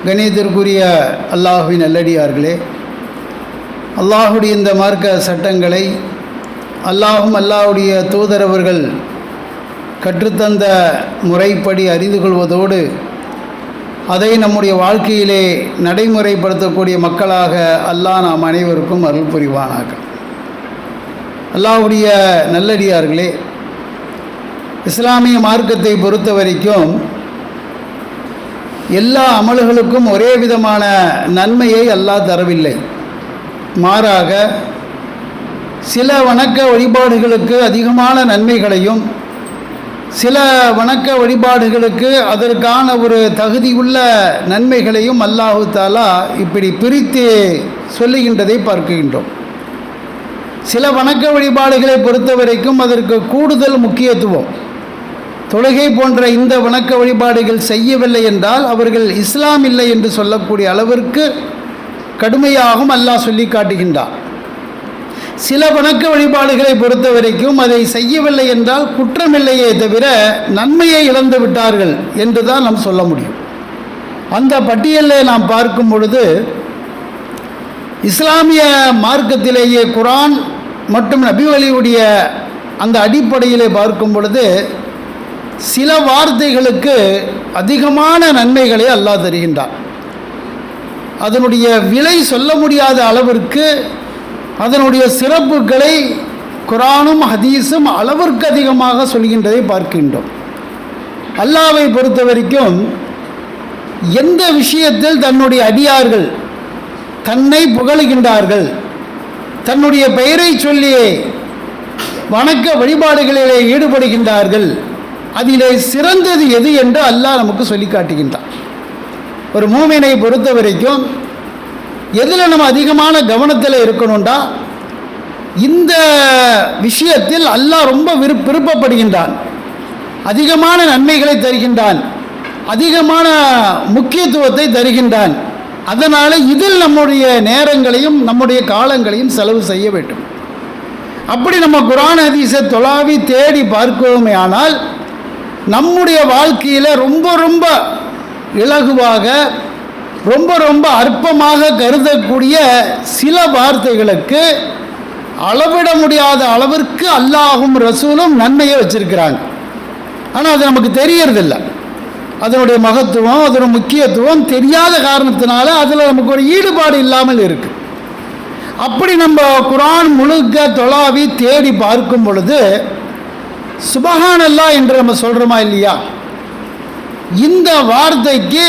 கணியத்திற்குரிய அல்லாஹுவின் நல்லடியார்களே, அல்லாஹுடைய இந்த மார்க்க சட்டங்களை அல்லாஹுடைய தூதரவர்கள் கற்றுத்தந்த முறைப்படி அறிந்து கொள்வதோடு அதை நம்முடைய வாழ்க்கையிலே நடைமுறைப்படுத்தக்கூடிய மக்களாக அல்லாஹ் நாம் அனைவருக்கும் அருள் புரிவானாக. அல்லாஹுடைய நல்லடியார்களே, இஸ்லாமிய மார்க்கத்தை பொறுத்த வரைக்கும் எல்லா அமல்களுக்கும் ஒரே விதமான நன்மையை அல்லாஹ் தரவில்லை. மாறாக சில வணக்க வழிபாடுகளுக்கு அதிகமான நன்மைகளையும், சில வணக்க வழிபாடுகளுக்கு அதற்கான ஒரு தகுதியுள்ள நன்மைகளையும் அல்லாஹு தாலா இப்படி பிரித்து சொல்லுகின்றதை பார்க்கின்றோம். சில வணக்க வழிபாடுகளை பொறுத்த வரைக்கும் அதற்கு கூடுதல் முக்கியத்துவம். தொழுகை போன்ற இந்த வணக்க வழிபாடுகள் செய்யவில்லை என்றால் அவர்கள் இஸ்லாம் இல்லை என்று சொல்லக்கூடிய அளவிற்கு கடுமையாகவும் அல்லாஹ் சொல்லி காட்டுகின்றார். சில வணக்க வழிபாடுகளை பொறுத்த வரைக்கும் அதை செய்யவில்லை என்றால் குற்றமில்லையே தவிர நன்மையை இழந்து விட்டார்கள் என்று தான் நாம் சொல்ல முடியும். அந்த பட்டியலில் நாம் பார்க்கும் பொழுது இஸ்லாமிய மார்க்கத்திலேயே குர்ஆன் மற்றும் நபி வழியுடைய அந்த அடிப்படையிலே பார்க்கும் பொழுது சில வார்த்தைகளுக்கு அதிகமான நன்மைகளை அல்லாஹ் தருகின்றார். அதனுடைய விலை சொல்ல முடியாத அளவிற்கு அதனுடைய சிறப்புகளை குர்ஆனும் ஹதீஸும் அளவிற்கு அதிகமாக சொல்கின்றதை பார்க்கின்றோம். அல்லாஹ்வை பொறுத்த வரைக்கும் எந்த விஷயத்தில் தன்னுடைய அடியார்கள் தன்னை புகழுகின்றார்கள், தன்னுடைய பெயரை சொல்லி வணக்க வழிபாடுகளிலே ஈடுபடுகின்றார்கள், அதிலே சிறந்தது எது என்று அல்லாஹ் நமக்கு சொல்லி காட்டுகின்றான். ஒரு மூமினை பொறுத்த வரைக்கும் எதில் நம்ம அதிகமான கவனத்தில் இருக்கணும்டா, இந்த விஷயத்தில் அல்லாஹ் ரொம்ப விருப்பப்படுகின்றான், அதிகமான நன்மைகளை தருகின்றான், அதிகமான முக்கியத்துவத்தை தருகின்றான். அதனால் இதில் நம்முடைய நேரங்களையும் நம்முடைய காலங்களையும் செலவு செய்ய வேண்டும். அப்படி நம்ம குர்ஆன் ஹதீஸை தொலாவி தேடி பார்க்கவுமே ஆனால் நம்முடைய வாழ்க்கையில் ரொம்ப ரொம்ப இலகுவாக ரொம்ப ரொம்ப அற்பமாக கருதக்கூடிய சில வார்த்தைகளுக்கு அளவிட முடியாத அளவிற்கு அல்லாஹும் ரசூலும் நன்மையை வச்சிருக்கிறாங்க. ஆனால் அது நமக்கு தெரியறதில்லை. அதனுடைய மகத்துவம், அதனுடைய முக்கியத்துவம் தெரியாத காரணத்தினால அதில் நமக்கு ஒரு ஈடுபாடு இல்லாமல் இருக்குது. அப்படி நம்ம குர்ஆன் முழுக்க தொலாவி தேடி பார்க்கும் பொழுது சுபஹானல்லாஹ் என்று நம்ம சொல்கிறோமா இல்லையா, இந்த வார்த்தைக்கு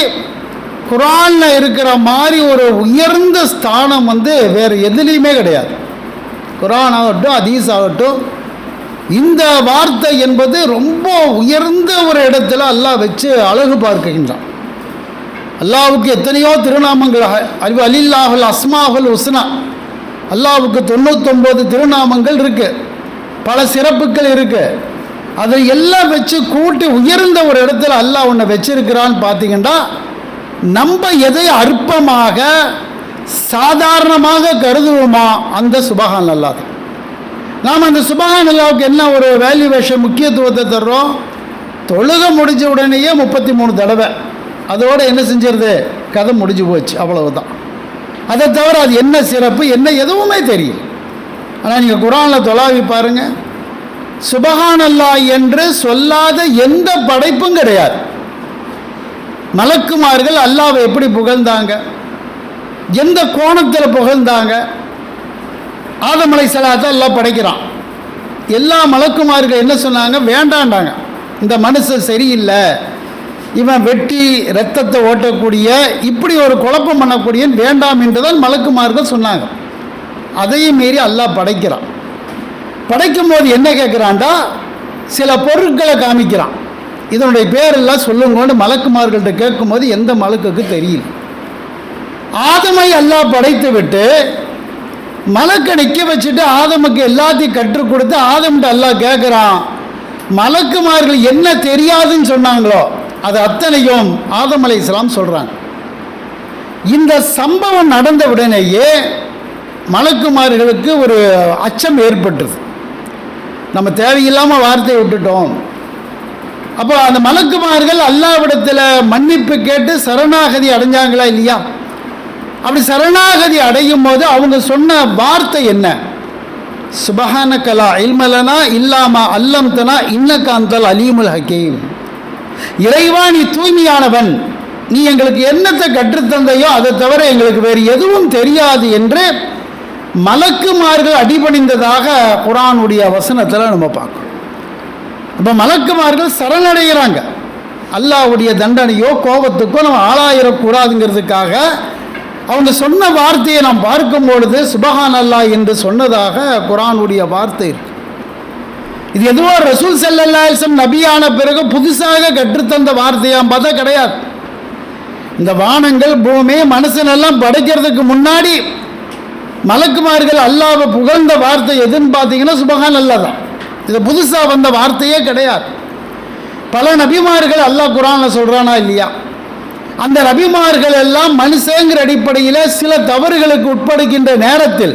குர்ஆனில் இருக்கிற மாதிரி ஒரு உயர்ந்த ஸ்தானம் வேறு எதுலேயுமே கிடையாது. குர்ஆன் ஆகட்டும் ஹதீஸ் ஆகட்டும், இந்த வார்த்தை என்பது ரொம்ப உயர்ந்த ஒரு இடத்துல அல்லாஹ் வச்சு அழகு பார்க்கின்றான். அல்லாஹ்வுக்கு எத்தனையோ திருநாமங்கள், அலில்லாஹுல் அஸ்மாஹுல் ஹுஸ்னா, அல்லாஹ்வுக்கு 99 திருநாமங்கள் இருக்குது, பல சிறப்புகள் இருக்குது. அதை எல்லாம் வச்சு கூட்டி உயர்ந்த ஒரு இடத்துல அல்லாஹ் ஒன்று வச்சிருக்கிறான்னு பார்த்தீங்கன்னா, நம்ம எதை அற்பமாக சாதாரணமாக கருதுவோமா அந்த சுபஹான் அல்லாஹ் தான். நாம் அந்த சுபஹான் அல்லாஹ்வுக்கு என்ன ஒரு வேல்யூவேஷன், முக்கியத்துவத்தை தர்றோம். தொழுகை முடிஞ்ச உடனேயே 33 தடவை, அதோடு என்ன செஞ்சிருது, கதை முடிஞ்சு போச்சு, அவ்வளவுதான். அதை தவிர அது என்ன சிறப்பு என்ன எதுவுமே தெரியல. ஆனால் நீங்கள் குர்ஆனில் தொலாவி பாருங்கள், சுபஹான் அல்லாஹ் என்று சொல்லாத எந்த படைப்பும் கிடையாது. மலக்குமார்கள் அல்லாஹ்வை எப்படி புகழ்ந்தாங்க, எந்த கோணத்தில் புகழ்ந்தாங்க. ஆதம் அலைஹிஸ்ஸலாத்தை அல்லாஹ் படைக்கிறான். எல்லா மலக்குமார்கள் என்ன சொன்னாங்க, வேண்டாண்டாங்க, இந்த மனுஷன் சரியில்லை, இவன் வெட்டி இரத்தத்தை ஓட்டக்கூடிய இப்படி ஒரு குழப்பம் பண்ணக்கூடிய வேண்டாம் என்று தான் மலக்குமார்கள் சொன்னாங்க. அதையும் மீறி அல்லாஹ் படைக்கிறான். படைக்கும்போது என்ன கேட்குறான்டா, சில பொருட்களை காமிக்கிறான். இதனுடைய பேரெல்லாம் சொல்லுங்கன்னு மலக்குமார்கள்ட்ட கேட்கும்போது எந்த மலக்குக்கு தெரியல. ஆதமை அல்லாஹ் படைத்து விட்டு மலக்கை நிற்க வச்சுட்டு ஆதமுக்கு எல்லாத்தையும் கற்றுக் கொடுத்து ஆதம்கிட்ட அல்லாஹ் கேட்குறான், மலக்குமார்கள் என்ன தெரியாதுன்னு சொன்னாங்களோ அது அத்தனையும் ஆதம் அலைஹிஸ்ஸலாம் சொல்கிறாங்க. இந்த சம்பவம் நடந்த உடனேயே மலக்குமார்களுக்கு ஒரு அச்சம் ஏற்பட்டது. நம்ம தேவையில்லாமல் வார்த்தையை விட்டுட்டோம், அப்போ அந்த மலக்குமார்கள் அல்லாஹ்விடத்தில் மன்னிப்பு கேட்டு சரணாகதி அடைஞ்சாங்களா இல்லையா? அப்படி சரணாகதி அடையும் போது அவங்க சொன்ன வார்த்தை என்ன? சுபஹானக லா இல்ம லனா இல்லா மா அல்லம்தனா இன்னக அன்தல் அலீமுல் ஹக்கீம். இறைவா, நீ தூய்மையானவன், நீ எங்களுக்கு என்னத்தை கற்றுத்தந்தையோ அதை தவிர எங்களுக்கு வேறு எதுவும் தெரியாது என்று மலக்குமார்கள் அடிபணிந்ததாக குர்ஆனுடைய வசனத்தில் நம்ம பார்க்கணும். அப்போ மலக்குமார்கள் சரணடைகிறாங்க. அல்லாஹ்வுடைய தண்டனையோ கோபத்துக்கோ நம்ம ஆளாயிடக்கூடாதுங்கிறதுக்காக அவங்க சொன்ன வார்த்தையை நாம் பார்க்கும் பொழுது சுபஹான் அல்லாஹ் என்று சொன்னதாக குர்ஆனுடைய வார்த்தை இருக்கு. இது எதுவோ ரசூல் ஸல்லல்லாஹு அலைஹி வஸல்லம் நபியான பிறகு புதுசாக கற்றுத்தந்த வார்த்தையாம் பார்த்தா கிடையாது. இந்த வானங்கள் பூமி மனுஷனெல்லாம் படைக்கிறதுக்கு முன்னாடி மலக்குமார்கள் அல்லாஹ்வை புகழ்ந்த வார்த்தை எதுன்னு பார்த்தீங்கன்னா சுபஹான் அல்லாஹ் தான். இது புதுசாக வந்த வார்த்தையே கிடையாது. பல நபிமார்கள் அல்லாஹ் குர்ஆனில் சொல்கிறானா இல்லையா? அந்த நபிமார்கள் எல்லாம் மனுஷங்கிற அடிப்படையில் சில தவறுகளுக்கு உட்படுகின்ற நேரத்தில்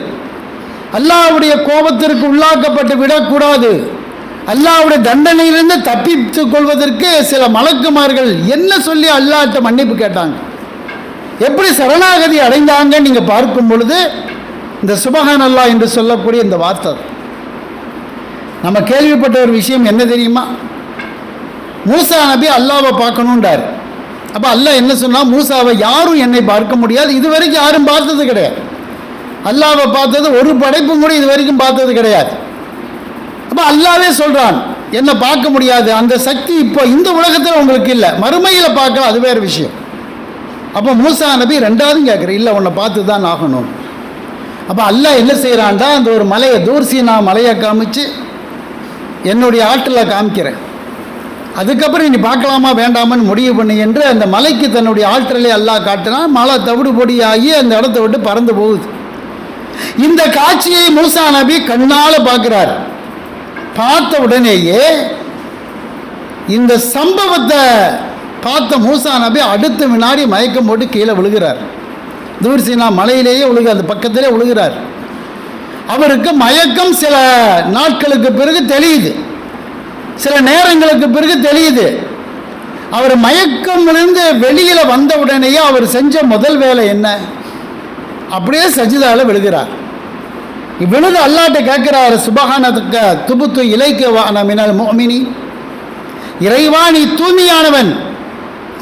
அல்லாஹ்வுடைய கோபத்திற்கு உள்ளாக்கப்பட்டு விடக்கூடாது, அல்லாஹ்வுடைய தண்டனையிலிருந்து தப்பித்துக் கொள்வதற்கு சில மலக்குமார்கள் என்ன சொல்லி அல்லாஹ்ட்ட மன்னிப்பு கேட்டாங்க, எப்படி சரணாகதி அடைந்தாங்க நீங்கள் பார்க்கும் பொழுது இந்த சுபஹான் அல்லாஹ் என்று சொல்லக்கூடிய இந்த வார்த்தை. நம்ம கேள்விப்பட்ட ஒரு விஷயம் என்ன தெரியுமா? மூசா நபி அல்லாஹ்வை பார்க்கணுன்றார். அப்போ அல்லாஹ் என்ன சொன்னால், மூசாவை யாரும் என்னை பார்க்க முடியாது, இது வரைக்கும் யாரும் பார்த்தது கிடையாது. அல்லாஹ்வை பார்த்தது ஒரு படைப்பும் கூட இது வரைக்கும் பார்த்தது கிடையாது. அப்போ அல்லாஹ்வே சொல்கிறான், என்னை பார்க்க முடியாது, அந்த சக்தி இப்போ இந்த உலகத்தில் உங்களுக்கு இல்லை, மறுமையில் பார்க்கலாம், அது வேறு விஷயம். அப்போ மூசா நபி ரெண்டாவதும் கேட்குறேன், இல்லை உன்னை பார்த்து தான் ஆகணும். அப்போ அல்லாஹ் என்ன செய்கிறான்டா, அந்த ஒரு மலையை தூர்சீனா மலையை காமிச்சு என்னுடைய ஆற்றில் காமிக்கிறேன், அதுக்கப்புறம் நீ பார்க்கலாமா வேண்டாமான்னு முடிவு பண்ணி என்று அந்த மலைக்கு தன்னுடைய ஆற்றலை அல்லாஹ் காட்டினா மலை தவிடு பொடியாகி அந்த இடத்த விட்டு பறந்து போகுது. இந்த காட்சியை மூசா நபி கண்ணால் பார்க்கிறார். பார்த்த உடனேயே இந்த சம்பவத்தை பார்த்த மூசா நபி அடுத்த வினாடி மயக்கம் போட்டு கீழே விழுகிறார். தூர்சீனா மலையிலேயே அந்த பக்கத்திலே விழுகிறார். அவருக்கு மயக்கம் சில நாட்களுக்கு பிறகு தெரியுது, சில நேரங்களுக்கு பிறகு தெரியுது. அவர் மயக்கமிலிருந்து வெளியில் வந்த உடனேயே அவர் செஞ்ச முதல் வேலை என்ன? அப்படியே சஜிதாவில் விழுகிறார். விழுது அல்லாஹ்ட்ட கேட்கிறார், சுபஹானக துபுத்து இலைக்க வஅன மினல் முஃமினீன். இறைவா, நீ தூய்மையானவன்,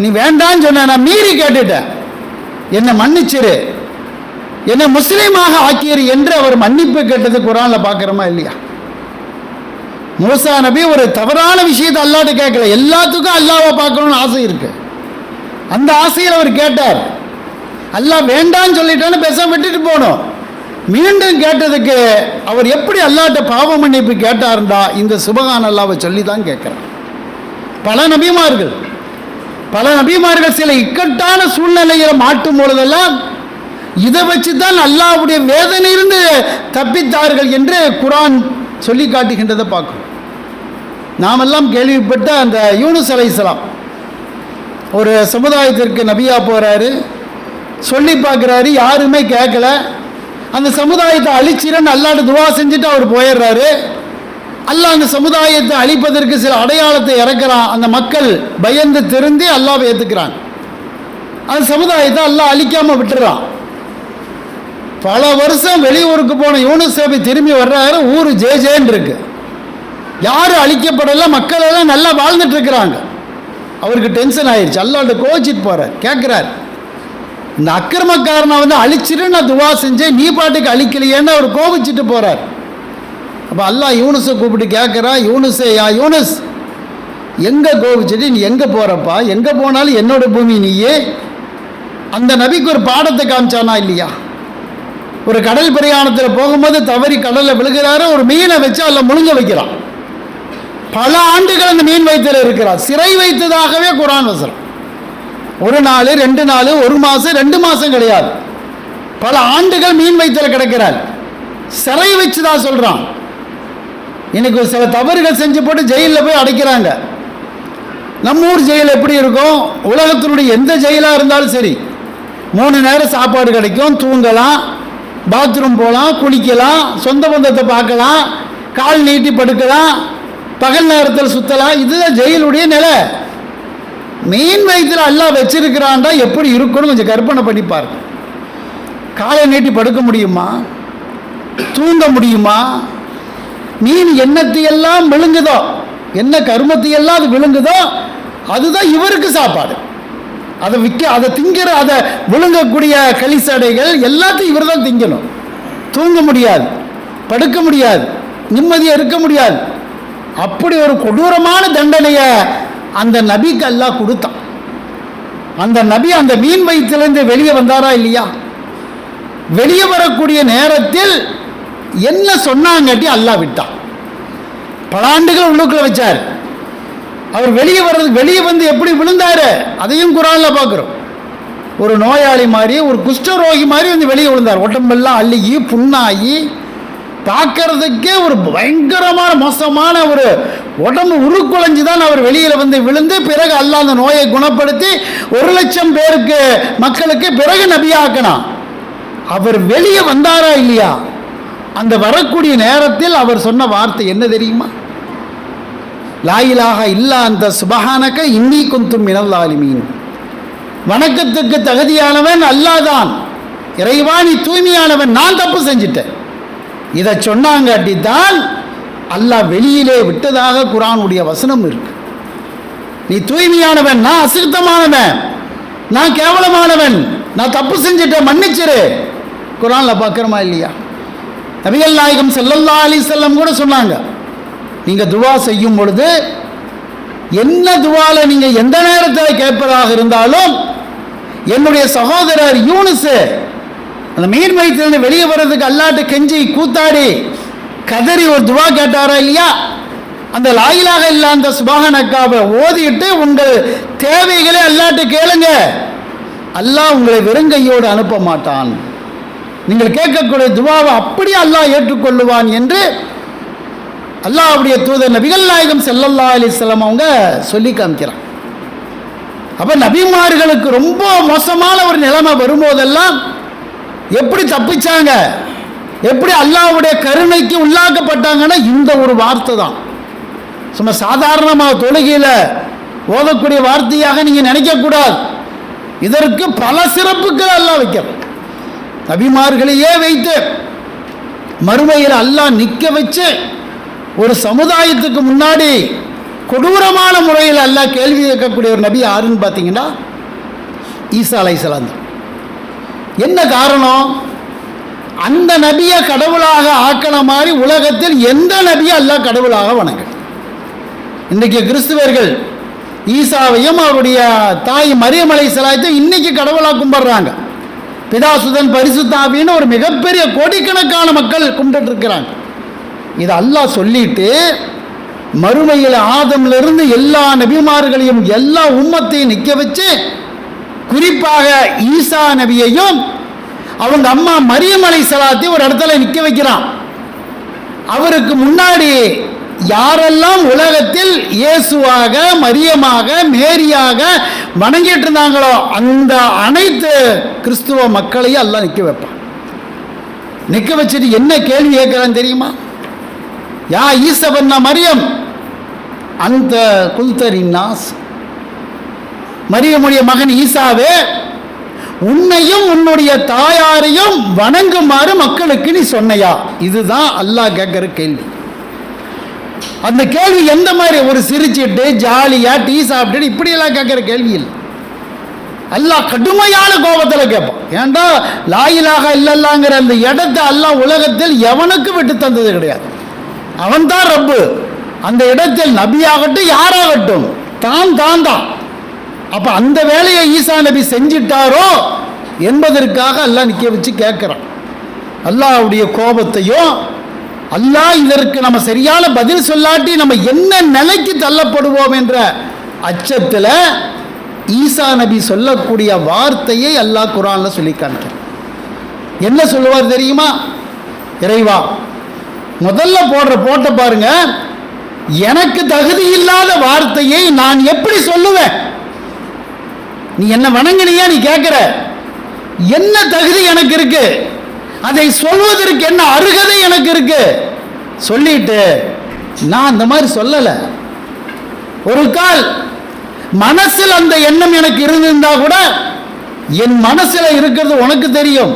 நீ வேண்டான்னு சொன்ன, நான் மீறி கேட்டுட்டேன், என்னை மன்னிச்சிரு, என்னை முஸ்லீமாக ஆக்கியரு என்று அவர் மன்னிப்பு கேட்டது குர்ஆனில் பார்க்குறோமா இல்லையா? மூசா நபி ஒரு தவறான விஷயத்தை அல்லாஹ்ட்ட கேட்கல, எல்லாத்துக்கும் அல்லாஹ்வை பார்க்கணும்னு ஆசை இருக்கு. அந்த ஆசையில் அவர் கேட்டார். அல்லாஹ் வேண்டான்னு சொல்லிட்டான்னு பேசாம விட்டுட்டு போகணும். மீண்டும் கேட்டதுக்கு அவர் எப்படி அல்லாஹ்ட்ட பாவ மன்னிப்பு கேட்டார்டா, இந்த சுபஹான் அல்லாஹ்வை சொல்லி தான் கேட்குறார். பல நபிமார்கள் சில இக்கட்டான சூழ்நிலையில் மாட்டும் பொழுதெல்லாம் இதை வச்சு தான் அல்லாஹ்வுடைய வேதனையிலிருந்து தப்பித்தார்கள் என்று குர்ஆன் சொல்லி காட்டுகின்றதை பார்க்கும். நாமெல்லாம் கேள்விப்பட்ட அந்த யூனுஸ் அலைஹிஸ்ஸலாம் ஒரு சமுதாயத்திற்கு நபியா போகிறாரு, சொல்லி பார்க்குறாரு, யாருமே கேட்கல. அந்த சமுதாயத்தை அழிச்சிரன்னு அல்லாஹ்ட்ட துவா செஞ்சுட்டு அவர் போயிடுறாரு. அல்லாஹ் அந்த சமுதாயத்தை அழிப்பதற்கு சில அடையாளத்தை இறக்குறான். அந்த மக்கள் பயந்து திருந்தி அல்லாஹ்வை ஏற்றுக்கிறாங்க. அந்த சமுதாயத்தை அல்லாஹ் அழிக்காமல் விட்டுறான். பல வருஷம் வெளியூருக்கு போன யூனுஸ் நபி திரும்பி வர்றாரு, ஊர் ஜேன்னு இருக்கு, யாரும் அழிக்கப்படலை, மக்கள் எல்லாம் நல்லா வாழ்ந்துட்டு இருக்கிறாங்க. அவருக்கு டென்ஷன் ஆயிடுச்சு, அல்லாஹ்ட்ட கோச்சிட்டு போகிறார். கேட்குறார், இந்த அக்கிரமக்காரனை வந்து அழிச்சிட்டு நான் துவா செஞ்சேன், நீ பாட்டுக்கு அழிக்கலையேன்னு அவர் கோபிச்சுட்டு போகிறார். அப்போ அல்லாஹ் யூனுஸை கூப்பிட்டு கேட்குறா, யூனுஸே, யா யூனுஸ், எங்கே கோபிச்சுட்டு நீ எங்கே போகிறப்பா? எங்கே போனாலும் என்னோட பூமி நீயே. அந்த நபிக்கு ஒரு பாடத்தை காமிச்சானா இல்லையா? ஒரு கடல் பிரயாணத்தில் போகும்போது தவறி கடலில் விழுகிறாரு, ஒரு மீனை வச்சு அதில் முழுங்க வைக்கிறான். பல ஆண்டுகள் அந்த மீன் வயிற்றில் இருக்கிறார். சிறை வைத்ததாகவே குர்ஆன் வசனம். ஒரு நாள், 2 நாள், 1 மாதம், 2 மாதம் கிடையாது, பல ஆண்டுகள் மீன் வயிற்றில் கிடக்கிறார். சிறை வச்சு தான் சொல்கிறான். இன்னைக்கு சில தவறுகள் செஞ்சு போட்டு ஜெயிலில் போய் அடைக்கிறாங்க. நம்ம ஊர் ஜெயில் எப்படி இருக்கும்? உலகத்தினுடைய எந்த ஜெயிலாக இருந்தாலும் சரி, 3 நேரம் சாப்பாடு கிடைக்கும், தூங்கலாம், பாத்ரூம் போகலாம், குளிக்கலாம், சொந்த பந்தத்தை பார்க்கலாம், கால் நீட்டி படுக்கலாம், பகல் நேரத்தில் சுத்தலாம். இதுதான் ஜெயிலுடைய நிலை. மீன் வயிற்றில் அல்லாஹ் வச்சிருக்கிறான்டா எப்படி இருக்கணும் கொஞ்சம் கற்பனை பண்ணி பாருங்க. காலை நீட்டி படுக்க முடியுமா? தூங்க முடியுமா? மீன் எண்ணத்தையெல்லாம் விழுங்குதோ, என்ன கருமத்தையெல்லாம் அது விழுங்குதோ அதுதான் இவருக்கு சாப்பாடு. அதை திங்கிற, அதை விழுங்கக்கூடிய களிசடைகள் எல்லாத்தையும் இவர் தான் திங்கணும். தூங்க முடியாது, படுக்க முடியாது, நிம்மதியாக இருக்க முடியாது. அப்படி ஒரு கொடூரமான தண்டனையை அந்த நபிக்கு அல்லாஹ் கொடுத்தான். அந்த நபி அந்த மீன் வயிற்றிலிருந்து வெளியே வந்தாரா இல்லையா? வெளியே வரக்கூடிய நேரத்தில் என்ன சொன்னாங்கட்டி அல்லாஹ் விட்டான். பல ஆண்டுகள் உள்ளுக்குள்ள வச்சார். அவர் வெளியே வந்து எப்படி விழுந்தாரு அதையும் குர்ஆன்ல பார்க்குறோம். ஒரு நோயாளி மாதிரி, ஒரு குஷ்டரோகி மாதிரி வந்து வெளியே விழுந்தார். உடம்பெல்லாம் அழுகி புண்ணாகி பார்க்கறதுக்கே ஒரு பயங்கரமான மோசமான ஒரு உடம்பு உருக்குலைஞ்சு தான் அவர் வெளியில் வந்து விழுந்து, பிறகு அல்லாஹ் அந்த நோயை குணப்படுத்தி 1,00,000 பேருக்கு மக்களுக்கு பிறகு நபியாக்கணும். அவர் வெளியே வந்தாரா இல்லையா? அந்த வரக்கூடிய நேரத்தில் அவர் சொன்ன வார்த்தை என்ன தெரியுமா? லா இலாஹா இல்லா அன்த சுப்ஹானக இன்னீ குன்து மினல் ஸாலிமீன். வணக்கத்துக்கு தகுதியானவன் அல்லாஹ் தான், இறைவா நீ தூய்மையானவன், நான் தப்பு செஞ்சிட்டேன். இதை சொன்னாங்காட்டி தான் அல்லாஹ் வெளியிலே விட்டதாக குர்ஆனுடைய வசனம் இருக்கு. நீ தூய்மையானவன், நான் அசுத்தமானவன், நான் கேவலமானவன், நான் தப்பு செஞ்சிட்டேன், மன்னிச்சிரு. குர்ஆன்ல பார்க்குறோமா இல்லையா? நபிகள் நாயகம் ஸல்லல்லாஹு அலைஹி வஸல்லம் கூட சொன்னாங்க, நீங்கள் துவா செய்யும் பொழுது என்ன துவால நீங்கள் எந்த நேரத்தில் கேட்பதாக இருந்தாலும், என்னுடைய சகோதரர் யூனுஸ் அந்த மீன் வயிற்றிலிருந்து வெளியே வர்றதுக்கு அல்லாஹ்ட்ட கெஞ்சி கூத்தாடி கதறி ஒரு துவா கேட்டாரா இல்லையா? அந்த லா இலாஹா இல்லா அந்த சுப்ஹானக்காவை ஓதிட்டு உங்கள் தேவைகளை அல்லாஹ்ட்ட கேளுங்க, அல்லாஹ் உங்களை வெறுங்கையோடு அனுப்ப மாட்டான். நீங்கள் கேட்கக்கூடிய துவாவை அப்படியே அல்லாஹ் ஏற்றுக்கொள்ளுவான் என்று அல்லாஹ்வுடைய தூதர் நபிகள் நாயகம் ஸல்லல்லாஹு அலைஹி வஸல்லம் அவங்க சொல்லி காமிக்கிறான். அப்போ நபிமார்களுக்கு ரொம்ப மோசமான ஒரு நிலைமை வரும்போதெல்லாம் எப்படி தப்பிச்சாங்க, எப்படி அல்லாஹ்வுடைய கருணைக்கு உள்ளாக்கப்பட்டாங்கன்னா இந்த ஒரு வார்த்தை தான். சும்மா சாதாரணமாக தொழுகையில் ஓதக்கூடிய வார்த்தையாக நீங்கள் நினைக்கக்கூடாது. இதற்கு பல சிறப்புகள் அல்லாஹ் வைக்கிறான். நபிமார்களையே வைத்து மறுமையில் அல்லாஹ் நிற்க வச்சு ஒரு சமுதாயத்துக்கு முன்னாடி கொடூரமான முறையில் அல்லாஹ் கேள்வி கேட்கக்கூடிய ஒரு நபி யாருன்னு பார்த்தீங்கன்னா ஈசா அலைஹிஸ்ஸலாம் தான். என்ன காரணம்? அந்த நபியை கடவுளாக ஆக்கின மாதிரி உலகத்தில் எந்த நபியை அல்லாஹ் கடவுளாக வணங்க. இன்றைக்கு கிறிஸ்துவர்கள் ஈசாவையும் அவருடைய தாய் மரியம் அலைஹிஸ்ஸலாத்தை இன்னைக்கு கடவுளாக கும்பிடுறாங்க. பிதாசுதன் பரிசுத்தாவின்னு ஒரு மிகப்பெரிய கோடிக்கணக்கான மக்கள் கும்பிட்டு இருக்கிறாங்க. இது அல்லாஹ் சொல்லிட்டு மறுமையில் ஆதம்லிருந்து எல்லா நபிமார்களையும் எல்லா உம்மத்தையும் நிற்க வச்சு, குறிப்பாக ஈசா நபியையும் அவங்க அம்மா மரியம் அலைஹிஸ்ஸலாத்தையும் ஒரு இடத்துல நிற்க வைக்கிறான். அவருக்கு முன்னாடி யாரெல்லாம் உலகத்தில் இயேசுவாக மரியமாக மேரியாக வணங்கிட்டு இருந்தாங்களோ அந்த அனைத்து கிறிஸ்துவ மக்களையும் எல்லாம் நிற்க வைப்பான். நிற்க வச்சுட்டு என்ன கேள்வி கேட்கிறான்னு தெரியுமா? யா ஈசபன்னா மரியம் அந்த குல்தரின்னாஸ், மரியமுடைய மகன் ஈசாவே, உன்னையும் உன்னுடைய தாயாரையும் வணங்குமாறு மக்களுக்கு நீ சொன்னையா? இதுதான் அல்லாஹ் கேட்கிற கேள்வி. அந்த கேள்வி எந்த மாதிரி ஒரு சிரிச்சிட்டு ஜாலியா டீ சாப்பிட்டு இப்படியெல்லாம் கேட்கிற கேள்வி இல்லை. அல்லாஹ் கடுமையான கோபத்தில் கேட்பான். ஏண்டா லா இலாஹா இல்லல்லாங்கிற அந்த இடத்தை அல்லாஹ் உலகத்தில் எவனுக்கு விட்டு தந்தது கிடையாது. அவன் தான் ரப்பு. அந்த இடத்தில் நபியாகட்டும் யாராகட்டும் தான். அப்ப அந்த வேலையை ஈசா நபி செஞ்சிட்டாரோ என்பதற்காக அல்லாஹ் நிற்க வச்சு கேட்கிறான். அல்லாஹ்வுடைய கோபத்தையும் அல்லாஹ் இதற்கு நம்ம சரியான பதில் சொல்லாட்டி நம்ம என்ன நிலைக்கு தள்ளப்படுவோம் என்ற அச்சத்தில் ஈசா நபி சொல்லக்கூடிய வார்த்தையை அல்லாஹ் குர்ஆன்ல சொல்லி காண்கிறான். என்ன சொல்லுவார் தெரியுமா? இறைவா, முதல்ல போட்ட பாருங்க, எனக்கு தகுதி இல்லாத வார்த்தையை நான் எப்படி சொல்லுவேன்? நீ என்ன வணங்கினியா? நீ கேட்கிற என்ன தகுதி எனக்கு இருக்கு? அதை சொல்வதற்கு என்ன அருகதை எனக்கு இருக்கு? சொல்லிட்டு நான் அந்த மாதிரி சொல்லலை. ஒரு கால் மனசில் அந்த எண்ணம் எனக்கு இருந்திருந்தா கூட, என் மனசுல இருக்கிறது உனக்கு தெரியும்,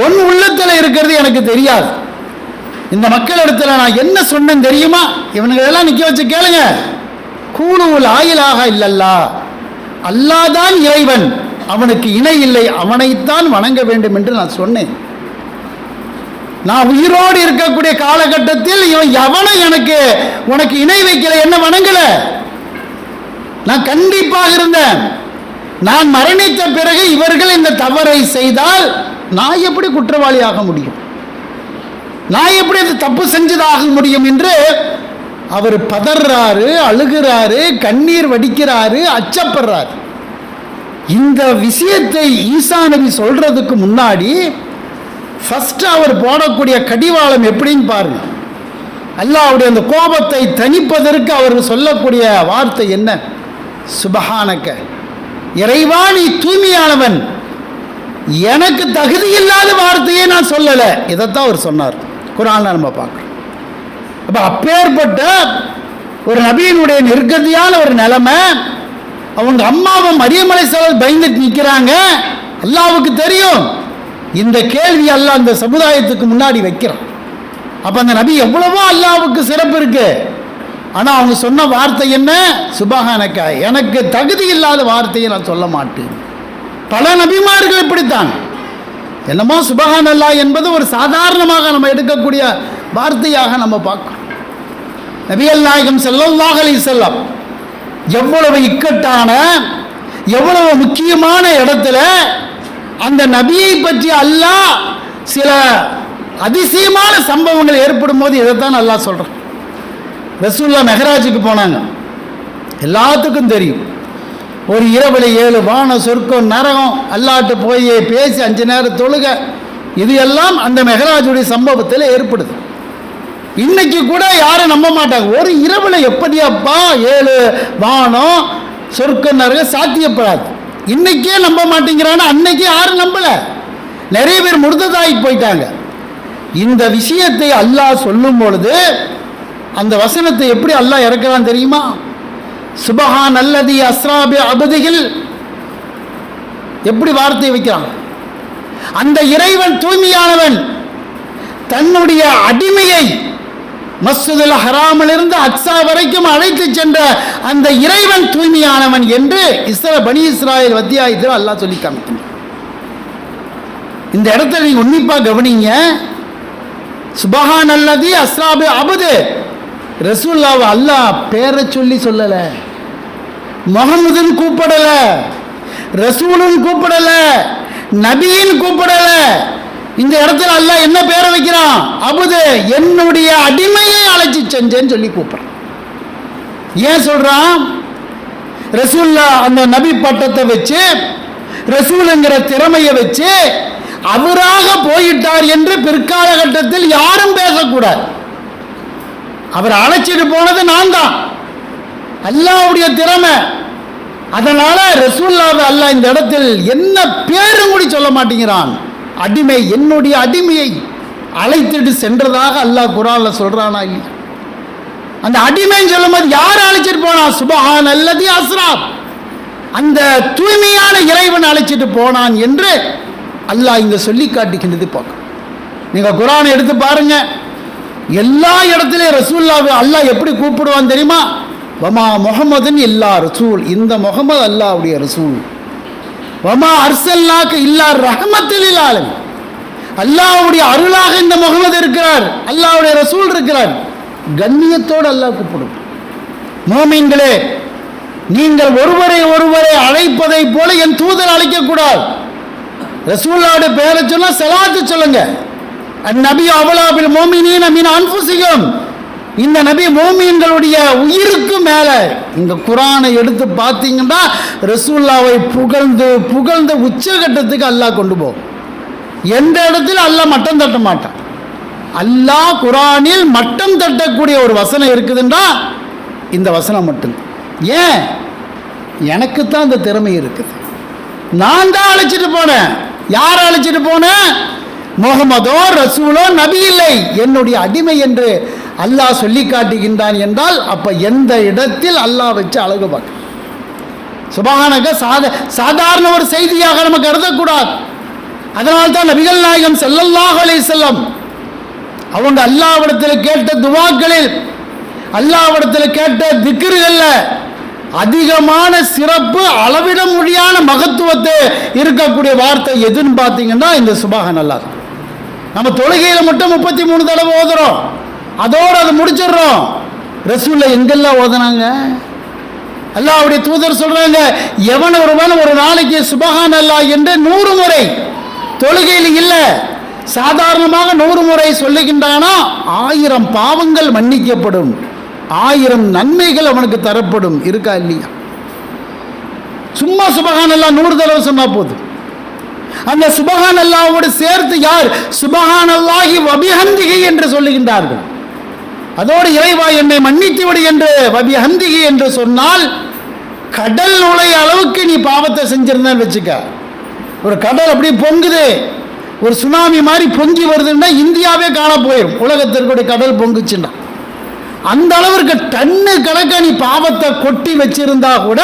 உன் உள்ளத்தில் இருக்கிறது எனக்கு தெரியாது. இந்த மக்கள் இடத்துல நான் என்ன சொன்னேன் தெரியுமா? இவனுங்களெல்லாம் நிக்க வச்சு கேளுங்க. கூலு லா இலாஹா இல்லல்லா, அல்லாஹ்தான் இறைவன், அவனுக்கு இணை இல்லை, அவனைத்தான் வணங்க வேண்டும் என்று நான் சொன்னேன். நான் உயிரோடு இருக்கக்கூடிய காலகட்டத்தில் இவன் எவனும் உனக்கு இணை வைக்கல, என்ன வணங்கல. நான் கண்டிப்பாக இருந்தேன். நான் மரணித்த பிறகு இவர்கள் இந்த தவறை செய்தால் நான் எப்படி குற்றவாளி ஆக முடியும், நான் எப்படி அந்த தப்பு செஞ்சதாக முடியும் என்று அவர் பதறாரு, அழுகிறாரு, கண்ணீர் வடிக்கிறாரு, அச்சப்படுறாரு. இந்த விஷயத்தை ஈசா நபி சொல்றதுக்கு முன்னாடி ஃபர்ஸ்ட் அவர் போடக்கூடிய கடிவாளம் எப்படின்னு பாருங்க. அல்லாஹ்வுடைய அந்த கோபத்தை தணிப்பதற்கு அவர் சொல்லக்கூடிய வார்த்தை என்ன? சுபஹானக, இறைவா நீ தூய்மையானவன், எனக்கு தகுதி இல்லாத வார்த்தையை நான் சொல்லல. இதைத்தான் அவர் சொன்னார். குர்ஆன்ல நம்ம பார்க்கிறோம். அப்ப அப்பேற்பட்ட ஒரு நபியினுடைய நிர்கதியான ஒரு நிலைமை. அவங்க அம்மாவும் மரியம் அலைஹிஸ்ஸலாம் பயந்துட்டு நிற்கிறாங்க. அல்லாஹ்வுக்கு தெரியும் இந்த கேள்வி அல்லாஹ் அந்த சமுதாயத்துக்கு முன்னாடி வைக்கிறான். அப்ப அந்த நபி எவ்வளவோ அல்லாஹ்வுக்கு சிறப்பு இருக்கு. ஆனா அவங்க சொன்ன வார்த்தை என்ன? சுபஹானக, எனக்கு தகுதி இல்லாத வார்த்தையை நான் சொல்ல மாட்டேன். பல நபிமார்கள் இப்படித்தான். என்னமோ சுபஹான் அல்லாஹ் என்பது ஒரு சாதாரணமாக நம்ம எடுக்கக்கூடிய வார்த்தையாக நம்ம பார்க்கிறோம். நபிகள் நாயகம் ஸல்லல்லாஹு அலைஹி வஸல்லம் எவ்வளவு இக்கட்டான, எவ்வளவு முக்கியமான இடத்துல அந்த நபியை பற்றி அல்லாஹ் சில அதிசயமான சம்பவங்கள் ஏற்படும் போது இதைத்தான் அல்லாஹ் சொல்றான். ரசூலுல்லாஹ் மெஹராஜுக்கு போனாங்க, எல்லாத்துக்கும் தெரியும். ஒரு இரவுல 7 வானம், சொர்க்கம், நரகம், அல்லாஹ்ட்ட போய் பேசி 5 நேரம் தொழுக, இது எல்லாம் அந்த மெஹராஜுடைய சம்பவத்தில் ஏற்படுது. இன்னைக்கு கூட யாரும் நம்ப மாட்டாங்க. ஒரு இரவுல எப்படியாப்பா 7 வானம், சொர்க்கம், நரகம் சாத்தியப்படாது. இன்னைக்கே நம்ப மாட்டேங்கிறான்னு அன்னைக்கு யாரும் நம்பல. நிறைய பேர் முர்ததாகி போயிட்டாங்க. இந்த விஷயத்தை அல்லாஹ் சொல்லும் பொழுது அந்த வசனத்தை எப்படி அல்லாஹ் இறக்குறான் தெரியுமா? சுபஹான் அல்லதி அஸ்ரா பி அப்திஹில், எப்படி வார்த்தை வைக்கிறான்? அந்த இறைவன் தூய்மையானவன், தன்னுடைய அடிமையை மஸ்ஜிதுல் ஹராமிலிருந்து அக்ஸா வரைக்கும் அழைத்து சென்ற அந்த இறைவன் தூய்மையானவன் என்று பனி இஸ்ராயேல் அத்தியாயத்தில் அல்லாஹ் சொல்லி காமிக்கிறான். இந்த இடத்துல நீங்க உன்னிப்பா கவனிங்க. சுபஹான் அல்லதி அஸ்ரா பி அப்தி, ரசூலுல்லாஹ் அல்லாஹ் பேரை சொல்லி சொல்லல, முஹம்மதுன்னு கூப்பிடல, ரசூலுன்னு கூப்பிடல, நபின்னு கூப்பிடல. இந்த இடத்துல அல்லாஹ் என்ன பேரை வைக்கிறான்? அபுது, என்னுடைய அடிமையை அழைச்சி செஞ்சேன்னு சொல்லி கூப்பிடுறான். ஏன் சொல்றான்? ரசூலுல்லாஹ் அந்த நபி பட்டத்தை வச்சு, ரசூலுங்கிற திறமையை வச்சு அவராக போயிட்டார் என்று பிற்காலகட்டத்தில் யாரும் பேசக்கூடாது. அவர் அழைச்சிட்டு போனது நான் தான், அல்லாஹ்வுடைய திறமை. அதனால ரசூலுல்லாஹ் அல்லாஹ் இந்த இடத்தில் என்ன பேரும் கூட சொல்ல மாட்டேங்கிறான். அடிமை, என்னுடைய அடிமையை அழைத்துட்டு சென்றதாக அல்லாஹ் குர்ஆன்ல சொல்றானா இல்லையா? அந்த அடிமைன்னு சொல்லும் போது யார் அழைச்சிட்டு போனா? சுபஹான் அல்லதி அஸ்ரா, அந்த தூய்மையான இறைவன் அழைச்சிட்டு போனான் என்று அல்லாஹ் இங்க சொல்லி காட்டுகின்றது. பார்க்க நீங்க குர்ஆனை எடுத்து பாருங்க. எல்லா இடத்துலையும் ரசூலுல்லாஹ் அல்லாஹ் எப்படி கூப்பிடுவான் தெரியுமா? வமா முஹம்மதுன் இல்லா ரசூல், இந்த முகமது அல்லாஹ்வுடைய ரசூல். வமா அர்சல்னாக இல்லா ரஹ்மத்துல் லில் ஆலமீன், அல்லாஹ்வுடைய அருளாக இந்த முகமது இருக்கிறார், அல்லாஹ்வுடைய ரசூல் இருக்கிறார். கண்ணியத்தோடு அல்லாஹ் கூப்பிடும். மோமீன்களே, நீங்கள் ஒருவரை அழைப்பதை போல என் தூதர் அழைக்கக்கூடாது. ரசூலுல்லாஹ்வுடைய பெயரை சொன்னா ஸலாத்து சொல்லுங்க. அந்நபி அவ்லா பில் முஃமினீன மின் அன்ஃபுஸிஹிம், இந்த நபி மோமீன்களுடைய உயிருக்கு மேல. இந்த குர்ஆனை எடுத்து பார்த்தீங்கன்னா ரசூலுல்லாஹ்வை புகழ்ந்து புகழ்ந்து உச்சகட்டத்துக்கு அல்லாஹ் கொண்டு போகும். எந்த இடத்துல அல்லாஹ் மட்டம் தட்ட மாட்டான். அல்லாஹ் குர்ஆனில் மட்டம் தட்டக்கூடிய ஒரு வசனம் இருக்குதுன்னா இந்த வசனம் மட்டும். ஏன்? எனக்கு தான் இந்த திறமை இருக்குது, நான் தான் அழைச்சிட்டு போனேன். யார் அழைச்சிட்டு போனேன்? முகமதோ ரசூலோ நபி இல்லை, என்னுடைய அடிமை என்று அல்லாஹ் சொல்லி காட்டுகின்றான் என்றால் அப்போ எந்த இடத்தில் அல்லாஹ் வச்சு அழகு பார்க்க சுபஹானக சாதாரண ஒரு செய்தியாக நம்ம கருதக்கூடாது. அதனால்தான் நபிகள் நாயகம் ஸல்லல்லாஹு அலைஹி வஸல்லம் அவங்க அல்லாஹ்விடத்தில் கேட்ட துவாக்களில், அல்லாஹ்விடத்தில் கேட்ட திக்ருகளில் அதிகமான சிறப்பு, அளவிட முடியாத மகத்துவத்தை இருக்கக்கூடிய வார்த்தை எதுன்னு பார்த்தீங்கன்னா இந்த சுபஹானல்லாஹ். நம்ம தொழுகையில் மட்டும் 33 தடவை ஓதுறோம், அதோடு அதை முடிச்சிடுறோம். ரசூலுல்லாஹ் எங்கெல்லாம் ஓதுனாங்க? அல்லாஹ்வுடைய தூதர் சொல்றாங்க, எவன் ஒருவன் ஒரு நாளைக்கு சுபஹானல்லாஹ் என்று 100 முறை, தொழுகையில் இல்லை சாதாரணமாக 100 முறை சொல்லுகின்றானா 1000 பாவங்கள் மன்னிக்கப்படும், 1000 நன்மைகள் அவனுக்கு தரப்படும். இருக்கா இல்லையா? சும்மா சுபஹானல்லாஹ் 100 தடவை சொன்னா போதும். அந்த சுபஹானல்லாஹ்வோடு சேர்த்து யார் சுபஹானல்லாஹி வபிஹம்திஹி என்று சொல்லுகின்றார்கள். அதோடு இறைவா என்னை மன்னித்து விடு என்று வபிஹம்திஹி என்று சொன்னால் கடல் நுழைய அளவுக்கு நீ பாவத்தை செஞ்சிருந்தான்னு வச்சுக்க. ஒரு கடல் அப்படி பொங்குது, ஒரு சுனாமி மாதிரி பொங்கி வருதுன்னா இந்தியாவே காண போயிடும். உலகத்திற்குடைய கடல் பொங்குச்சுன்னா அந்த அளவிற்கு டன்னு கணக்க நீ பாவத்தை கொட்டி வச்சிருந்தா கூட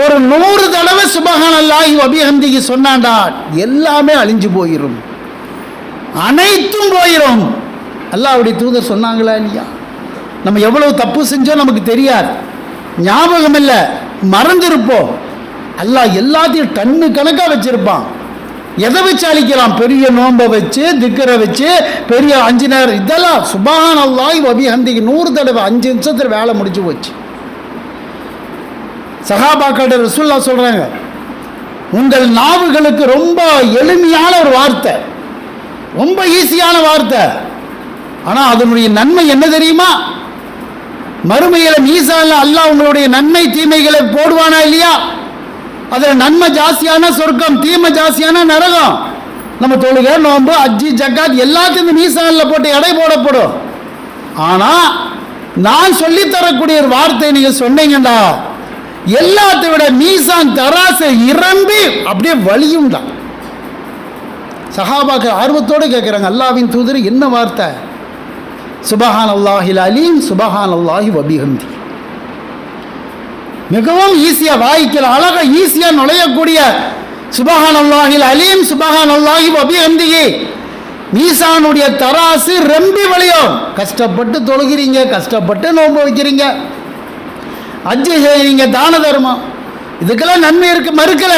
ஒரு 100 தடவை சுபஹானல்லாஹி வபிஹம்திஹி சொன்னாண்டா எல்லாமே அழிஞ்சு போயிடும், அனைத்தும் போயிடும். அல்லாஹ்வுடைய தூதர் சொன்னாங்களா இல்லையா? நம்ம எவ்வளவு தப்பு செஞ்சோம் நமக்கு தெரியாது, ஞாபகம் இல்லை, மறந்துருப்போம். அல்லாஹ் எல்லாத்தையும் டன்னு கணக்காக வச்சிருப்பான். எதை வச்சு அழிக்கலாம்? பெரிய நோன்பை வச்சு, திக்கரை வச்சு, பெரிய 5 நேரம், இதெல்லாம் சுபஹானல்லாஹி வபிஹம்திஹி 100 தடவை 5 நிமிஷத்தில் வேலை முடிச்சு போச்சு. சஹாபாக்கள் ரசூலுல்லாஹ் சொல்றாங்க, உங்கள் நாவுகளுக்கு ரொம்ப எளிமையான ஒரு வார்த்தை, ரொம்ப ஈஸியான வார்த்தை, ஆனால் அதனுடைய நன்மை என்ன தெரியுமா? மறுமையில் மீசான்ல அல்லாஹ் உங்களுடைய நன்மை தீமைகளை போடுவானா இல்லையா? அதில் நன்மை ஜாஸ்தியான சொர்க்கம், தீமை ஜாஸ்தியான நரகம். நம்ம தொழுகை, நோன்பு, அஜ்ஜி, ஜக்காத் எல்லாத்தையும் மீசான்ல போட்டு எடை போடப்படும். ஆனால் நான் சொல்லித்தரக்கூடிய ஒரு வார்த்தை நீங்கள் சொன்னீங்கடா, எல்லாத்தை விட மீசான் தராசு இறம்பி அப்படியே வலியும்டா. சஹாபாக்கள் ஆர்வத்தோடு கேட்குறாங்க, அல்லாஹ்வின் தூதர் என்ன வார்த்தை? சுபஹானல்லாஹில் அலீம் சுபஹானல்லாஹி வபிஹம்தி. மிகவும் ஈஸியாக வாய்க்கலாம், அழகாக ஈஸியாக நுழையக்கூடிய சுபஹானல்லாஹில் அலீம் சுபஹானல்லாஹி வபிஹம்திஹி. மீசானுடைய தராசு ரெம்பி வலியும். கஷ்டப்பட்டு தொழுகிறீங்க, கஷ்டப்பட்டு நோன்பு வைக்கிறீங்க, அஜ்ஜு செய்கிறீங்க, தான தர்மம், இதுக்கெல்லாம் நன்மை இருக்கு, மறுக்கல,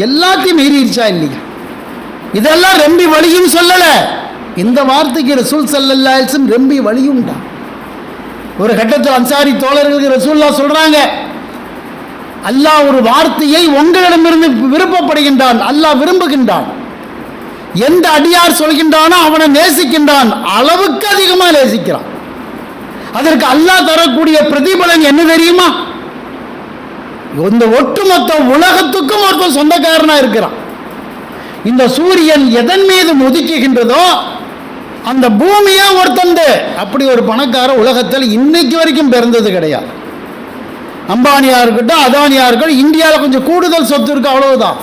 எல்லாத்தையும் மீறிடுச்சா இல்லையா? இதெல்லாம் ரெம்பி வலியும் சொல்லலை. இந்த வார்த்தைக்கு ரசூல் ஸல்லல்லாஹு அலைஹி வஸல்லம் ரெம்பி வலியும்டா. ஒரு கட்டத்தில் அன்சாரி தோழர்களுக்கு ரசூலுல்லாஹ் சொல்றாங்க, அல்லாஹ் ஒரு வார்த்தையை உங்களிடமிருந்து விருப்பப்படுகின்றான், அல்லாஹ் விரும்புகின்றான். எந்த அடியார் சொல்கின்றானோ அவனை நேசிக்கின்றான், அளவுக்கு அதிகமாக நேசிக்கிறான். அதற்கு அல்லாஹ் தரக்கூடிய பிரதிபலன் என்ன தெரியுமா? இந்த ஒட்டுமொத்த உலகத்துக்கும் ஒருத்தன் சொந்தக்காரனா இருக்கிறான். இந்த சூரியன் எதன் மீது உதிக்குகின்றதோ அந்த பூமியே ஒருத்தந்து. அப்படி ஒரு பணக்கார உலகத்தில் இன்னைக்கு வரைக்கும் பிறந்தது கிடையாது. அம்பானியா இருக்கட்டும், அதானியா இருக்கட்டும், இந்தியாவில் கொஞ்சம் கூடுதல் சொத்து இருக்கு, அவ்வளவுதான்.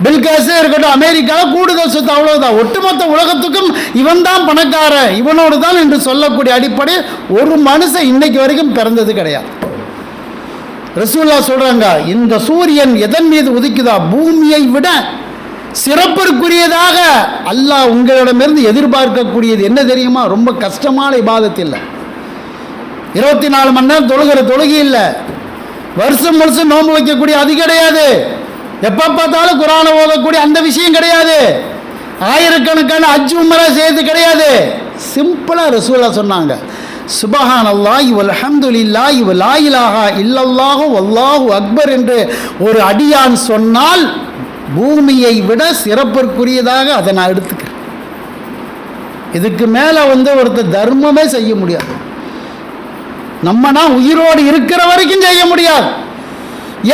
பில்கேஸே இருக்கட்டும், அமெரிக்காவில் கூடுதல் சொத்து, அவ்வளவுதான். ஒட்டுமொத்த உலகத்துக்கும் இவன் தான் பணக்காரன், இவனோடு தான் என்று சொல்லக்கூடிய அடிப்படையில் ஒரு மனுஷன் இன்னைக்கு வரைக்கும் பிறந்தது கிடையாது. ரசூலுல்லாஹ் சொல்றாங்க, இந்த சூரியன் எதன் மீது உதிக்குதா, பூமியை விட சிறப்பிற்குரியதாக அல்லாஹ் உங்களிடமிருந்து எதிர்பார்க்கக்கூடியது என்ன தெரியுமா? ரொம்ப கஷ்டமான இபாதத் இல்லை, 24 மணி நேரம் தொழுகிற தொழுகை இல்லை, வருஷம் வருஷம் நோன்பு வைக்கக்கூடிய அது கிடையாது, எப்போ பார்த்தாலும் குர்ஆனை ஓதக்கூடிய அந்த விஷயம் கிடையாது, ஆயிரக்கணக்கான ஹஜ் உம்ரா செய்யறது கிடையாது. சிம்பிளாக ரசூலுல்லாஹ் சொன்னாங்க, சுபஹானல்லாஹி வல்ஹம்துலில்லாஹி வலா இலாஹா இல்லல்லாஹு வல்லாஹு அக்பர் என்று ஒரு அடியான் சொன்னால் பூமியை விட சிறப்பிற்குரியதாக அதை நான் எடுத்துக்கிறேன். இதுக்கு மேலே ஒருத்தர் தர்மமே செய்ய முடியாது. நம்மனா உயிரோடு இருக்கிற வரைக்கும் செய்ய முடியாது.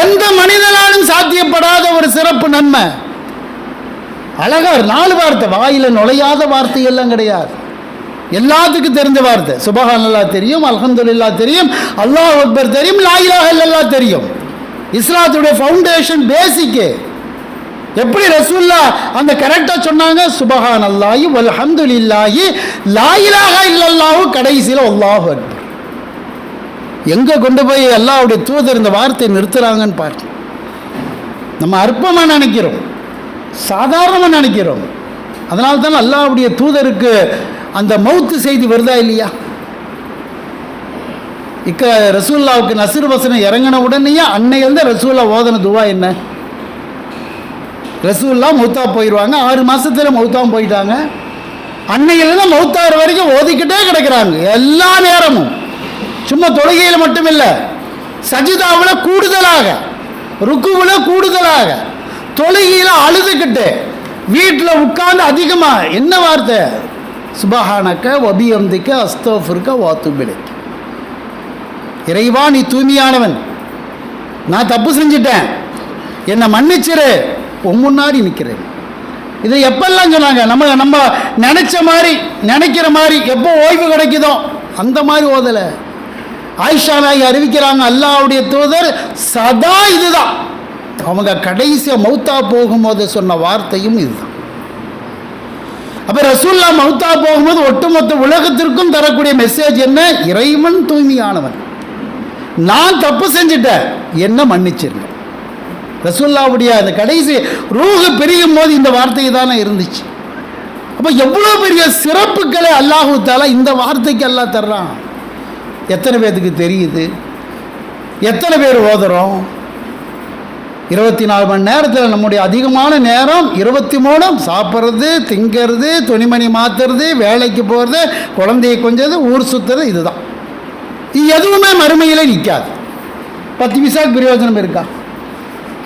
எந்த மனிதனாலும் சாத்தியப்படாத ஒரு சிறப்பு நன்மை. அழகா 4 வார்த்தை, வாயில நுழையாத வார்த்தை எல்லாம் கிடையாது, எல்லாத்துக்கும் தெரிஞ்ச வார்த்தை. சுபஹானல்லாஹ் தெரியும், அல்ஹம்துலில்லாஹ் தெரியும், அல்லாஹ் அக்பர் தெரியும், லா இலாஹா இல்லல்லாஹ் தெரியும். இஸ்லாத்துடைய ஃபவுண்டேஷன் பேசிக்கு. எப்படி ரசூல்லா அந்த கரெக்டாக சொன்னாங்க? சுபஹானல்லாஹி வல்ஹம்துலில்லாஹி லா இலாஹா இல்லல்லாஹு, கடைசியில் அல்லாஹு அக்பர். எங்கே கொண்டு போய் அல்லாஹ்வுடைய தூதர் இந்த வார்த்தையை நிறுத்துறாங்கன்னு பாருங்க. நம்ம அற்பமாக நினைக்கிறோம், சாதாரணமாக நினைக்கிறோம். அதனால தான் அல்லாஹ்வுடைய தூதருக்கு அந்த மௌத்து செய்தி வருதா இல்லையா? ரசூல்லாவுக்கு நசிர் வசனம் இறங்கின உடனேயே அன்னையிலிருந்து ரசூல்லா ஓதன துவா என்ன? ரசூல்லா மௌத்தா போயிடுவாங்க, 6 மாதத்தில் மௌத்தாவும் போயிட்டாங்க. அன்னையிலிருந்து மௌத்தாகிற வரைக்கும் ஓதிக்கிட்டே கிடக்கிறாங்க எல்லா நேரமும். சும்மா தொழுகையில் மட்டும் இல்லை, சஜிதாவில் கூடுதலாக, ருக்குவில் கூடுதலாக, தொழுகையில் அழுதுகிட்டு, வீட்டில் உட்கார்ந்து அதிகமாக என்ன வார்த்தை? சுபஹானக்க வபியம்திக்க அஸ்தஃபிருக்க வாத்துபிலைக்கு. இறைவா நீ தூய்மையானவன், நான் தப்பு செஞ்சிட்டேன், என்னை மன்னிச்சிரு, முன்னாடி நிற்கிறேன். இதை எப்பெல்லாம் சொன்னாங்க? நம்ம நினைச்ச மாதிரி, நினைக்கிற மாதிரி எப்போ ஓய்வு கிடைக்குதோ அந்த மாதிரி ஓதலை. ஆயிஷா நாயகி அறிவிக்கிறாங்க, அல்லாஹ்வுடைய தூதர் சதா இதுதான். அவங்க கடைசியாக மௌத்தா போகும்போது சொன்ன வார்த்தையும் இதுதான். அப்போ ரசூல்லா மௌத்தா போகும்போது ஒட்டுமொத்த உலகத்திற்கும் தரக்கூடிய மெசேஜ் என்ன? இறைவன் தூய்மையானவன், நான் தப்பு செஞ்சிட்டேன், என்ன மன்னிச்சிருங்க. ரசூல்லாவுடைய அந்த கடைசி ரூஹு பிரியும் போது இந்த வார்த்தை தானே இருந்துச்சு. அப்போ எவ்வளோ பெரிய சிறப்புகளை அல்லாஹு தஆலா இந்த வார்த்தைக்கு அல்லாஹ் தர்றான். எத்தனை பேர்த்துக்கு தெரியுது? எத்தனை பேர் ஓதுறோம்? 24 மணி நேரத்தில் நம்முடைய அதிகமான நேரம் 23 சாப்பிட்றது, திங்கிறது, துணிமணி மாற்றுறது, வேலைக்கு போகிறது, குழந்தைய கொஞ்சது, ஊர் சுற்றுறது, இதுதான். இது எதுவுமே மறுமையில் நிற்காது. 10 பைசாக்கு பிரயோஜனம் இருக்கா?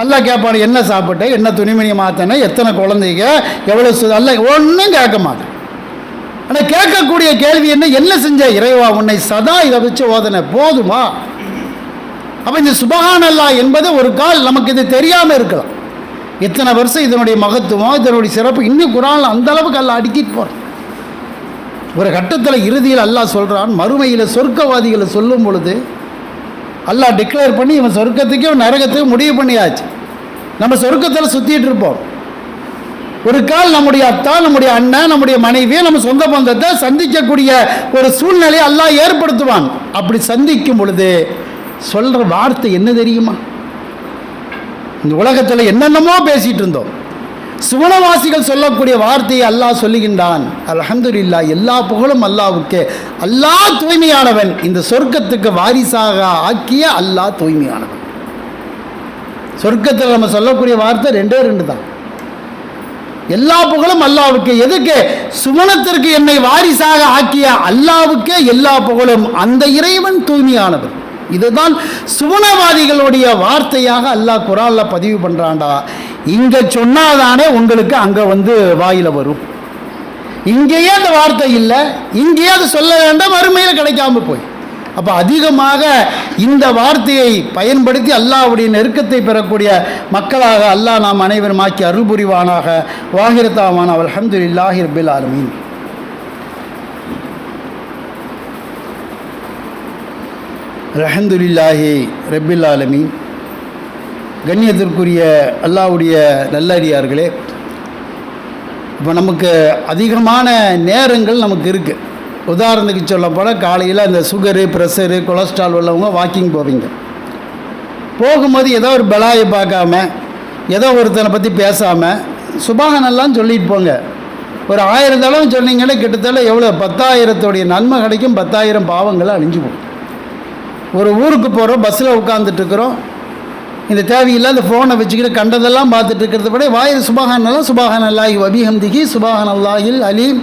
அல்லாஹ் கேட்பாடு, என்ன சாப்பிட்டேன், என்ன துணிமணி மாற்றினேன், எத்தனை குழந்தைங்க, எவ்வளோ அல்ல, ஒன்றும் கேட்க மாட்டேன். ஆனால் கேட்கக்கூடிய கேள்வி என்ன செஞ்ச இறைவா, உன்னை சதா இதை வச்சு ஓதனை போதுமா? அப்போ இந்த சுபஹானல்லாஹ் என்பது ஒரு கால் நமக்கு இது தெரியாமல் இருக்கலாம். எத்தனை வருஷம் இதனுடைய மகத்துவம், இதனுடைய சிறப்பு இன்னும் குரானில் அந்த அளவுக்கு அல்லாஹ் அடுக்கிட்டு போகிறான். ஒரு கட்டத்தில் இறுதியில் அல்லாஹ் சொல்கிறான், மறுமையில் சொர்க்கவாதிகளை சொல்லும் பொழுது அல்லாஹ் டிக்ளேர் பண்ணி இவன் சொர்க்கத்துக்கும் நரகத்துக்கும் முடிவு பண்ணியாச்சு. நம்ம சொர்க்கத்தில் சுற்றிட்டு இருப்போம். ஒரு கால் நம்முடைய அத்தா, நம்முடைய அண்ணன், நம்முடைய மனைவியை, நம்ம சொந்த பந்தத்தை சந்திக்கக்கூடிய ஒரு சூழ்நிலையை அல்லாஹ் ஏற்படுத்துவான். அப்படி சந்திக்கும் பொழுது சொல்கிற வார்த்தை என்ன தெரியுமா? இந்த உலகத்தில் என்னென்னமோ பேசிகிட்டு இருந்தோம். சுவனவாசிகள் சொல்லக்கூடிய வார்த்தையை அல்லாஹ் சொல்லுகின்றான், அல்ஹம்துலில்லாஹ், எல்லா புகழும் அல்லாஹ்வுக்கே, அல்லாஹ் தூய்மையானவன், இந்த சொர்க்கத்துக்கு வாரிசாக ஆக்கிய அல்லாஹ் தூய்மையானவன். சொர்க்கத்தில் நம்ம சொல்லக்கூடிய வார்த்தை 2 தான். எல்லா புகழும் அல்லாஹ்வுக்கு. எதுக்கு? சுவனத்திற்கு என்னை வாரிசாக ஆக்கிய அல்லாஹ்வுக்கே எல்லா புகழும், அந்த இறைவன் தூய்மையானவன். இதுதான் சுவனவாதிகளுடைய வார்த்தையாக அல்லாஹ் குர்ஆனில் பதிவு பண்ணுறான்டா. இங்கே சொன்னாதானே உங்களுக்கு அங்கே வாயில் வரும். இங்கேயே அந்த வார்த்தை இல்லை, இங்கேயே அது சொல்ல வேண்டாம், வறுமையில் கிடைக்காம போய். அப்போ அதிகமாக இந்த வார்த்தையை பயன்படுத்தி அல்லாஹ்வுடைய நெருக்கத்தை பெறக்கூடிய மக்களாக அல்லாஹ் நாம் அனைவரும் ஆக்கி அருள் புரிவானாக. வாஹிரத்தாவான அல்ஹம்துலில்லாஹி ரப்பில் ஆலமீன். அல்ஹம்துலில்லாஹி ரப்பில் ஆலமீன். கண்ணியத்திற்குரிய அல்லாஹ்வுடைய நல்லடியார்களே, இப்போ நமக்கு அதிகமான நேரங்கள் நமக்கு இருக்குது. உதாரணத்துக்கு சொல்லப்போனால் காலையில் அந்த சுகரு, ப்ரெஷரு, கொலஸ்ட்ரால் உள்ளவங்க வாக்கிங் போவீங்க. போகும்போது ஏதோ ஒரு பலாயை பார்க்காம, ஏதோ ஒருத்தனை பற்றி பேசாமல் சுபஹானல்லாஹ்னு சொல்லிட்டு போங்க. ஒரு 1000 தடவை சொன்னீங்களே கிட்டத்தட்ட எவ்வளோ? 10,000 நன்மை கிடைக்கும், 10,000 பாவங்களை அழிஞ்சு போகும். ஒரு ஊருக்கு போகிறோம், பஸ்ஸில் உட்காந்துட்ருக்குறோம், இந்த தேவையில்லாத ஃபோனை வச்சுக்கிட்டு கண்டதெல்லாம் பார்த்துட்டு இருக்கிறத விட வாயில் சுபஹானல்லாஹ், சுபஹானல்லாஹி வபிஹம்திஹி, சுபஹானல்லாஹில் அலீம்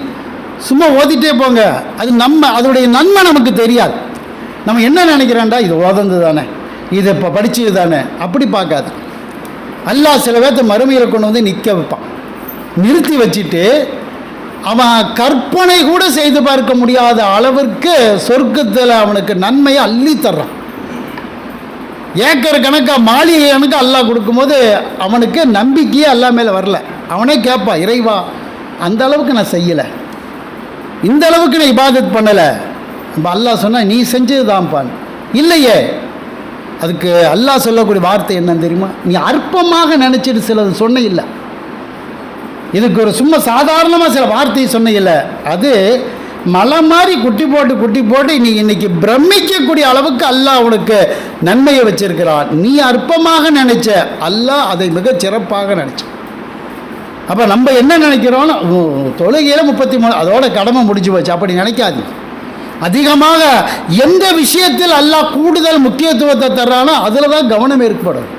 சும்மா ஓதிட்டே போங்க. அது அதோடைய நன்மை நமக்கு தெரியாது. நம்ம என்ன நினைக்கிறோண்டா, இது ஓதந்து தானே, இது இப்போ படித்தது தானே, அப்படி பார்க்காது. அல்லாஹ் சில பேர்த்த மறுமையில் கொண்டு நிற்க வைப்பான். நிறுத்தி வச்சுட்டு அவன் கற்பனை கூட செய்து பார்க்க முடியாத அளவிற்கு சொர்க்கத்தில் அவனுக்கு நன்மையை அள்ளி தர்றான். ஏக்கர் கணக்காக, மாளிகை கணக்காக அல்லாஹ் கொடுக்கும்போது அவனுக்கு நம்பிக்கையே அல்லாஹ் மேலே வரல. அவனே கேட்பான், இறைவா அந்த அளவுக்கு நான் செய்யலை, இந்த அளவுக்கு நான் இபாதத் பண்ணலை. நம்ம அல்லாஹ் சொன்னால் நீ செஞ்சது தான்பான். இல்லையே, அதுக்கு அல்லாஹ் சொல்லக்கூடிய வார்த்தை என்னன்னு தெரியுமா? நீ அற்பமாக நினச்சிட்டு சிலது சொன்ன இல்லை. இதுக்கு ஒரு சும்மா சாதாரணமாக சில வார்த்தையை சொன்னீங்கல்ல, அது மலை மாதிரி குட்டி போட்டு நீ இன்னைக்கு பிரமிக்கக்கூடிய அளவுக்கு அல்லாஹ் உனக்கு நன்மையை வச்சிருக்கிறான். நீ அற்பமாக நினைச்ச, அல்லாஹ் அதை மிக சிறப்பாக நினைச்ச. அப்போ நம்ம என்ன நினைக்கிறோன்னா, தொழுகையில் 33 அதோட கடமை முடிஞ்சு போச்சு, அப்படி நினைக்காது. அதிகமாக எந்த விஷயத்தில் அல்லாஹ் கூடுதல் முக்கியத்துவத்தை தர்றானோ அதில் தான் கவனம் ஏற்படும்.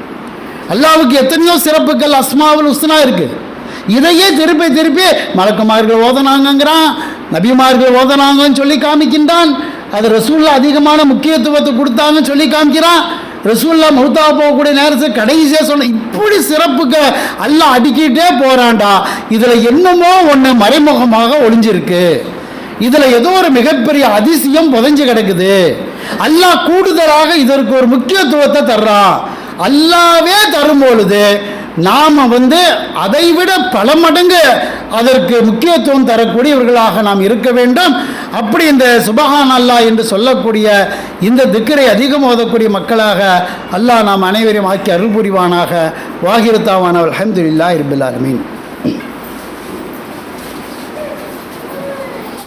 அல்லாஹ்வுக்கு எத்தனையோ சிறப்புகள் அஸ்மாவுல் ஹுஸ்னா இருக்குது. இதையே திருப்பி மலக்குமார்கள் ஓதனாங்கிறான், நபிமார்கள் ஓதனாங்கன்னு சொல்லி காமிக்கின்றான். அது ரசூல்லா அதிகமான முக்கியத்துவத்தை கொடுத்தாங்கன்னு சொல்லி காமிக்கிறான். ரசூல்லா மௌத்தா போகக்கூடிய நேரத்தில் கடைசியாக சொன்ன இப்படி சிறப்புக்கு அல்லாஹ் அடிக்கிட்டே போகிறான்டா. இதில் என்னமோ ஒன்று மறைமுகமாக ஒளிஞ்சிருக்கு, இதில் ஏதோ ஒரு மிகப்பெரிய அதிசயம் புதைஞ்சு கிடக்குது. அல்லாஹ் கூடுதலாக இதற்கு ஒரு முக்கியத்துவத்தை தர்றான். அல்லாவே தரும் பொழுது நாம் அதைவிட பல மடங்கு அதற்கு முக்கியத்துவம் தரக்கூடியவர்களாக நாம் இருக்க வேண்டும். அப்படி இந்த சுபஹான் அல்லாஹ் என்று சொல்லக்கூடிய இந்த திக்ரை அதிகம் ஓதக்கூடிய மக்களாக அல்லாஹ் நாம் அனைவரையும் ஆக்கி அருள் புரிவானாக. வாஹிருத்தாவான அல்ஹம்துலில்லாஹி ரப்பில் ஆலமீன்.